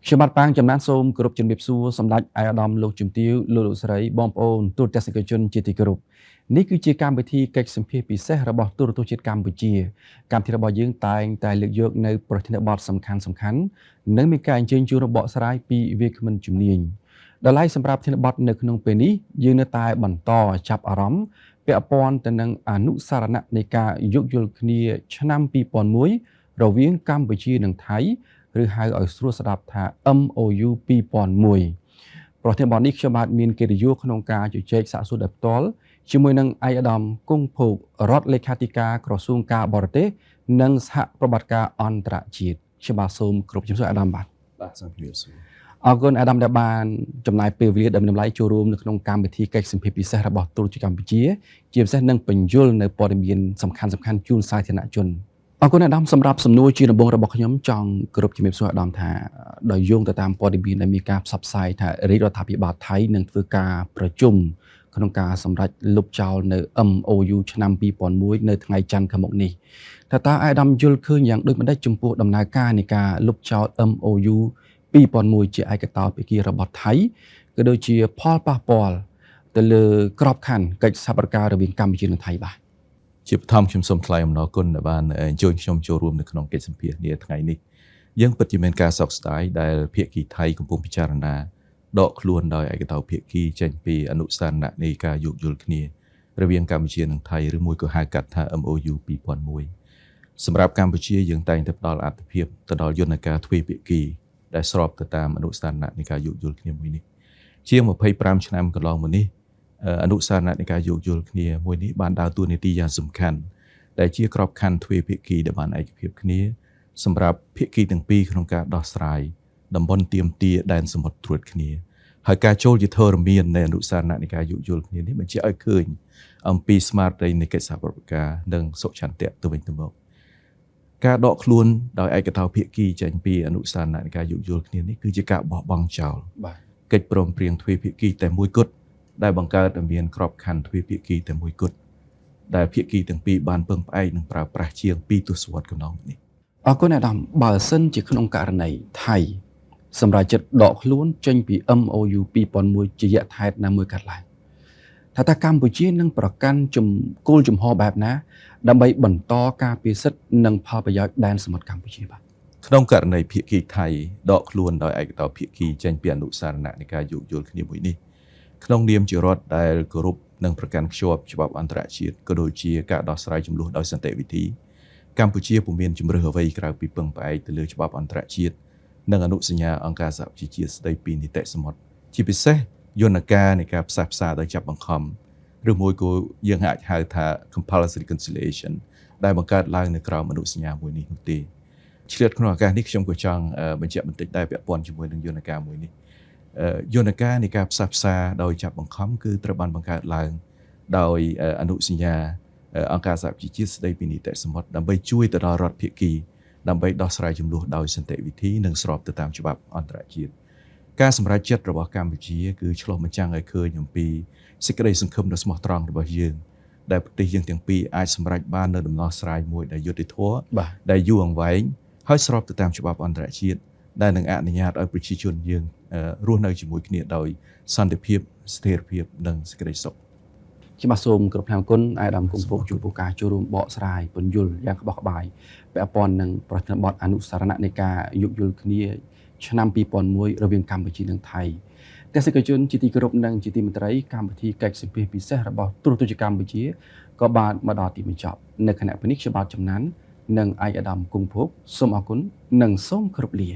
ខ្ញុំបាទប៉ាងចំណានសូមគោរពជំរាបសួរសម្ដេចអាយដាមលោកជំទាវលោកស្រីបងប្អូនទូតទស្សនិកជនជាទីគោរពនេះគឺជាកម្មវិធីកិច្ចសម្ភាសន៍ពិសេសរបស់ទូរទស្សន៍ជាតិកម្ពុជាកម្មវិធីរបស់យើងតែងតែលើកយកនៅប្រធានបទសំខាន់និងមានការអញ្ជើញជួបរបកស្រាយពីវាគ្មិនជំនាញដល់ឡែកសម្រាប់ប្រធានបទនៅក្នុងពេលនេះយើងនៅតែបន្តចាប់អារម្មណ៍ពាក់ព័ន្ធទៅនឹងអនុសារណៈនៃការយោគយល់គ្នាឆ្នាំ2001រវាងកម្ពុជានិងថៃឬហៅឲ្យស្រួលស្ដាប់ថា MOU 2001ប្រធានបទនេះខ្ញុំបាទមានកិត្តិយសក្នុងការជជែកសាកសួរដោយផ្ទាល់ជាមួយនឹងឯកឧត្តមគង់ភោគរដ្ឋលេខាធិការក្រសួងការបរទេសនិងសហប្រតិបត្តិការអន្តរជាតិខ្ញុំបាទសូមគោរពជំរាបសួរឯកឧត្តមបាទសូមជម្រាបសួរអរគុណឯកឧត្តមដែលបានចំណាយពេលវេលាដ៏មានតម្លៃចូលរួមនៅក្នុងកម្មវិធីកិច្ចសម្ភាសន៍ពិសេសរបស់ទូរទស្សន៍កម្ពុជាជាពិសេសនឹងបញ្យល់នៅព័ត៌មានសំខាន់ជូនសាធារណជនអរគុណអាដាមសម្រាប់សំណួរជាដំបូងរបស់ខ្ញុំចង់គោរពជំរាបសួរអាដាមថាដោយយោងទៅតាមព័ត៌មានដែលមានការផ្សព្វផ្សាយថារាជរដ្ឋាភិបាលថៃនឹងធ្វើការប្រជុំក្នុងការសម្រេចលុបចោលនៅ MOU ឆ្នាំ2001នៅថ្ងៃច័ន្ទខាងមុខនេះតើអាដាមយល់ឃើញយ៉ាងដូចម្តេចចំពោះដំណើរការនៃការលុបចោល MOU 2001ជាឯកតោភាគីរបស់ថៃក៏ដូចជាផលប៉ះពាល់ទៅលើក្របខ័ណ្ឌកិច្ចសហប្រតិការរវាងកម្ពុជានិងថៃបាទជាបឋមខ្ញុំសូមថ្លែងអំណរគុណដែលបានអញ្ជើញខ្ញុំចូលរួមនៅក្នុងកិច្ចសម្ភាសន៍នាថ្ងៃនេះយើងពិតជាមានការសោកស្ដាយដែលភាគីថៃកំពុងពិចារណាដកខ្លួនដោយឯកតោភាគីចេញពីអនុសារណៈនៃការយោគយល់គ្នារវាងកម្ពុជានិងថៃឬមួយក៏ហៅកាត់ថា MOU 2001សម្រាប់កម្ពុជាយើងតែងតែផ្ដល់អាទិភាពទៅដល់យន្តការទ្វេភាគីដែលស្របទៅតាមអនុសារណៈនៃការយោគយល់គ្នាមួយនេះជាង25ឆ្នាំកន្លងមកនេះអនុសារណៈនៃការយោគយល់គ្នាមួយនេះបានដើរតួនាទីយ៉ាងសំខាន់ដែលជាក្របខ័ណ្ឌទ្វេភាគីដែលបានឯកភាពគ្នាសម្រាប់ភាគីទាំងពីរក្នុងការដោះស្រាយតំបន់ទាមទារដែនសមុទ្រត្រួតគ្នាហើយការចូលជាធរមាននៃអនុសារណៈនៃការយោគយល់គ្នានេះបញ្ជាក់ឲ្យឃើញអំពីស្មារតីនៃកិច្ចសហប្រតិការនិងសុឆន្ទៈទៅវិញទៅមកការដកខ្លួនដោយឯកតោភាគីចេញពីអនុសារណៈនៃការយោគយល់គ្នានេះគឺជាការបោះបង់ចោលកិច្ចព្រមព្រៀងទ្វេភាគីតែមួយគត់ដែលបង្កើតឲ្យមានក្របខ័ណ្ឌទ្វេភាគីតែមួយគត់ដែលភាគីទាំងពីរបានពឹងផ្អែកនិងប្រើប្រាស់ជាង2ទសវត្សរ៍កន្លងនេះអរគុណអាដាមបើសិនជាក្នុងករណីថៃសម្រាប់ចិត្តដកខ្លួនចេញពី MOU 2001ជាយថាហេតុណាមួយកាត់ឡើងថាកម្ពុជានឹងប្រកាន់គោលជំហរបែបណាដើម្បីបន្តការពារសិទ្ធិនិងផលប្រយោជន៍ដែនសមុទ្រកម្ពុជាបាទក្នុងករណីភាគីថៃដកខ្លួនដោយឯកតោភាគីចេញពីអនុសារណៈនៃការយោគយល់គ្នាមួយនេះក្នុងនាមជារដ្ឋដែលគោរពនិងប្រកាន់ខ្ជាប់ច្បាប់អន្តរជាតិក៏ដូចជាការដោះស្រាយជម្លោះដោយសន្តិវិធីកម្ពុជាពុំមានជំរើសអ្វីក្រៅពីពឹងផ្អែកទៅលើច្បាប់អន្តរជាតិនិងអនុសញ្ញាអង្គការសហប្រជាជាតិស្តីពីនីតិសមុទ្រជាពិសេសយន្តការនៃការផ្សះផ្សាដោយចាប់បង្ខំឬមួយក៏យើងអាចហៅថា compulsory conciliation ដែលបង្កើតឡើងនៅក្រោមអនុសញ្ញាមួយនេះនោះទេឆ្លៀតក្នុងឱកាសនេះខ្ញុំក៏ចង់បញ្ជាក់បន្តិចដែរពាក់ព័ន្ធជាមួយនឹងយន្តការមួយនេះយន្តការនៃការផ្សះផ្សាដោយចាប់បង្ខំគឺត្រូវបានបង្កើតឡើងដោយអនុសញ្ញាអង្គការសហប្រជាជាតិស្តីពីនីតិសមុទ្រដើម្បីជួយទៅដល់រដ្ឋភាគីដើម្បីដោះស្រាយជម្លោះដោយសន្តិវិធីនិងស្របទៅតាមច្បាប់អន្តរជាតិការសម្រេចចិត្តរបស់កម្ពុជាគឺឆ្លុះបញ្ចាំងឲ្យឃើញអំពីសេចក្តីសង្ឃឹមដ៏ស្មោះត្រង់របស់យើងដែលប្រទេសយើងទាំងពីរអាចសម្រេចបាននៅដំណោះស្រាយមួយដែលយុត្តិធម៌ដែលយូរអង្វែងហើយស្របទៅតាមច្បាប់អន្តរជាតិដែលនឹងអនុញ្ញាតឲ្យប្រជាជនយើងរស់នៅជាមួយគ្នាដោយសន្តិភាពស្ថិរភាពនិងសេចក្តីសុខខ្ញុំបាទសូមគោរពថ្លែងគុណអាយដាមគង់ភោគចំពោះការចូលរួមបកស្រាយពន្យល់យ៉ាងក្បោះក្បាយពាក់ព័ន្ធនឹងប្រធានបទអនុសារណៈនៃការយោគយល់គ្នាឆ្នាំ2001រវាងកម្ពុជានិងថៃទស្សនិកជនជាទីគោរពនិងជាទីមេត្រីកម្មវិធីកិច្ចសម្ភាសន៍ពិសេសរបស់ទូរទស្សន៍កម្ពុជាក៏បានមកដល់ទីបញ្ចប់នៅគណៈពេលនេះខ្ញុំបាទចំណាននិងឯកឧត្តមគង់ភោគសូមអរគុណនិងសូមគោរពលា